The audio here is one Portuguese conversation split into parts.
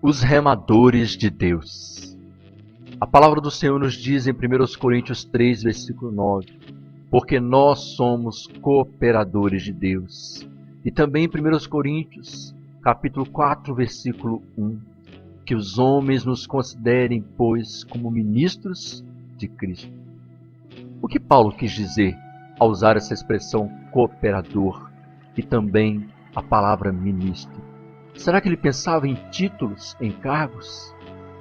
Os remadores de Deus. A palavra do Senhor nos diz em 1 Coríntios 3, versículo 9, porque nós somos cooperadores de Deus. E também em 1 Coríntios, capítulo 4, versículo 1, que os homens nos considerem, pois, como ministros de Cristo. O que Paulo quis dizer ao usar essa expressão cooperador e também a palavra ministro? Será que ele pensava em títulos, em cargos?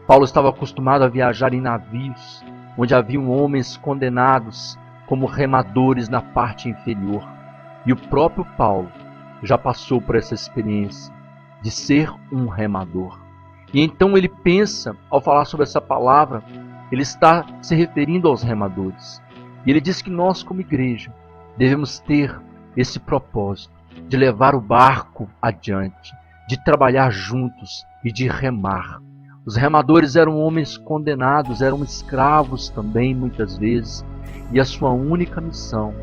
Paulo estava acostumado a viajar em navios, onde haviam homens condenados como remadores na parte inferior. E o próprio Paulo já passou por essa experiência de ser um remador. E então ele pensa, ao falar sobre essa palavra, ele está se referindo aos remadores. E ele diz que nós, como igreja, devemos ter esse propósito de levar o barco adiante, de trabalhar juntos e de remar. Os remadores eram homens condenados, eram escravos também muitas vezes, e a sua única missão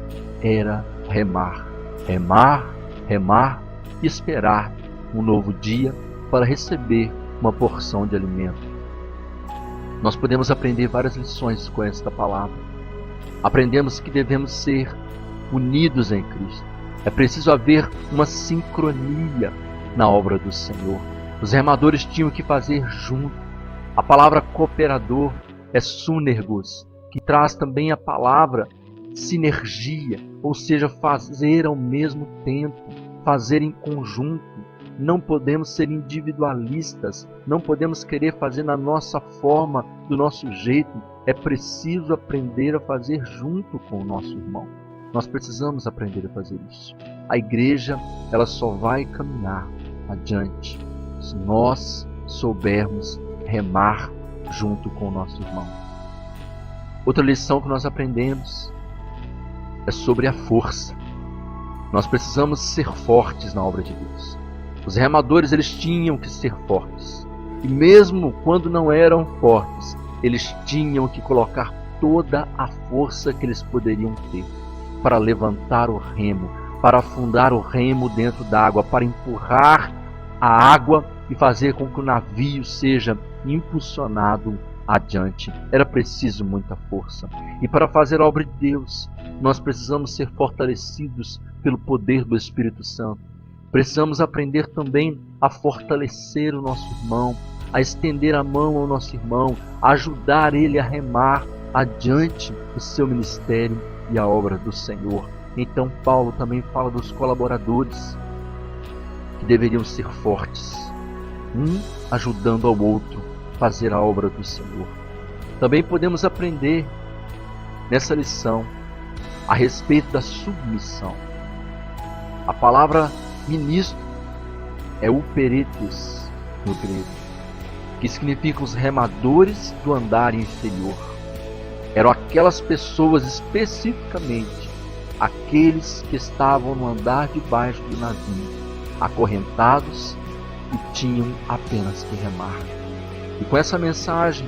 era remar. Remar, remar e esperar um novo dia para receber uma porção de alimento. Nós podemos aprender várias lições com esta palavra. Aprendemos que devemos ser unidos em Cristo. É preciso haver uma sincronia na obra do Senhor. Os remadores tinham que fazer junto. A palavra cooperador é sunergos, que traz também a palavra sinergia, ou seja, fazer ao mesmo tempo, fazer em conjunto. Não podemos ser individualistas, não podemos querer fazer na nossa forma, do nosso jeito. É preciso aprender a fazer junto com o nosso irmão. Nós precisamos aprender a fazer isso. A igreja, ela só vai caminhar adiante se nós soubermos remar junto com o nosso irmão. Outra lição que nós aprendemos é sobre a força. Nós precisamos ser fortes na obra de Deus. Os remadores, eles tinham que ser fortes. E mesmo quando não eram fortes, eles tinham que colocar toda a força que eles poderiam ter para levantar o remo, para afundar o remo dentro d'água, para empurrar a água e fazer com que o navio seja impulsionado adiante. Era preciso muita força. E para fazer a obra de Deus, nós precisamos ser fortalecidos pelo poder do Espírito Santo. Precisamos aprender também a fortalecer o nosso irmão, a estender a mão ao nosso irmão, a ajudar ele a remar adiante o seu ministério e a obra do Senhor. Então Paulo também fala dos colaboradores, que deveriam ser fortes, um ajudando ao outro a fazer a obra do Senhor. Também podemos aprender nessa lição a respeito da submissão. A palavra ministro é uperetes no grego, que significa os remadores do andar inferior. Eram aquelas pessoas especificamente, aqueles que estavam no andar de baixo do navio, acorrentados e tinham apenas que remar. E com essa mensagem,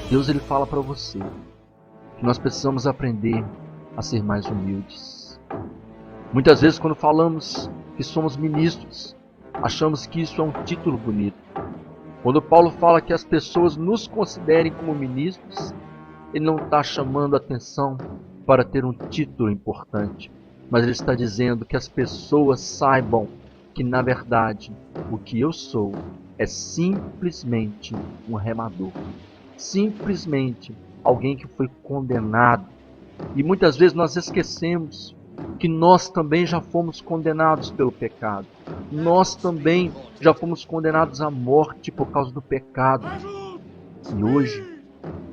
Deus ele fala para você que nós precisamos aprender a ser mais humildes. Muitas vezes quando falamos que somos ministros, achamos que isso é um título bonito. Quando Paulo fala que as pessoas nos considerem como ministros, ele não está chamando a atenção para ter um título importante, mas ele está dizendo que as pessoas saibam que, na verdade, o que eu sou é simplesmente um remador. Simplesmente alguém que foi condenado. E muitas vezes nós esquecemos que nós também já fomos condenados pelo pecado. Nós também já fomos condenados à morte por causa do pecado. E hoje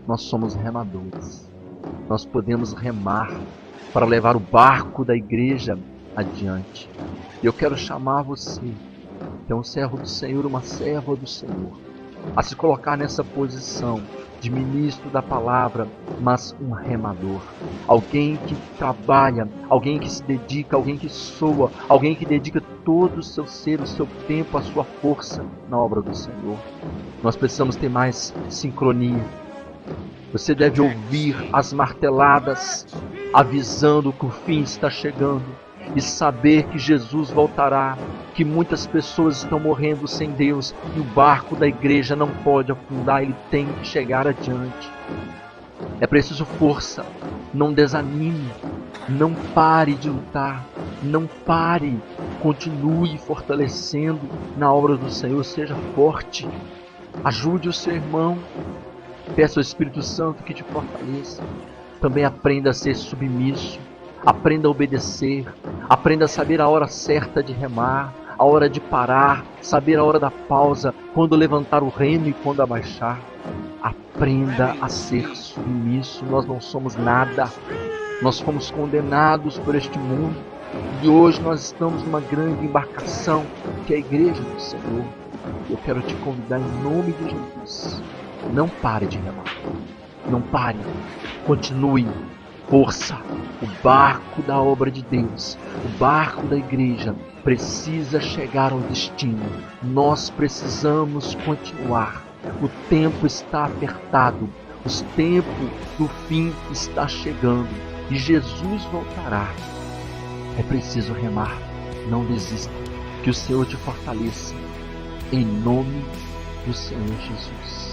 nós somos remadores. Nós podemos remar para levar o barco da igreja adiante. E eu quero chamar você, que é um servo do Senhor, uma serva do Senhor, a se colocar nessa posição de ministro da palavra, mas um remador. Alguém que trabalha, alguém que se dedica, alguém que soa, alguém que dedica todo o seu ser, o seu tempo, a sua força na obra do Senhor. Nós precisamos ter mais sincronia. Você deve ouvir as marteladas avisando que o fim está chegando. e saber que Jesus voltará, que muitas pessoas estão morrendo sem Deus e o barco da igreja não pode afundar, ele tem que chegar adiante. É preciso força, não desanime, não pare de lutar, não pare, continue fortalecendo na obra do Senhor, seja forte, ajude o seu irmão, peça ao Espírito Santo que te fortaleça. Também aprenda a ser submisso, aprenda a obedecer, aprenda a saber a hora certa de remar, a hora de parar, saber a hora da pausa, quando levantar o remo e quando abaixar. Aprenda a ser submisso, nós não somos nada, nós fomos condenados por este mundo e hoje nós estamos numa grande embarcação que é a igreja do Senhor. Eu quero te convidar em nome de Jesus, não pare de remar, não pare, continue, força, o barco da obra de Deus, o barco da igreja precisa chegar ao destino, nós precisamos continuar. O tempo está apertado, o tempo do fim está chegando e Jesus voltará. É preciso remar, não desista, que o Senhor te fortaleça, em nome do Senhor Jesus.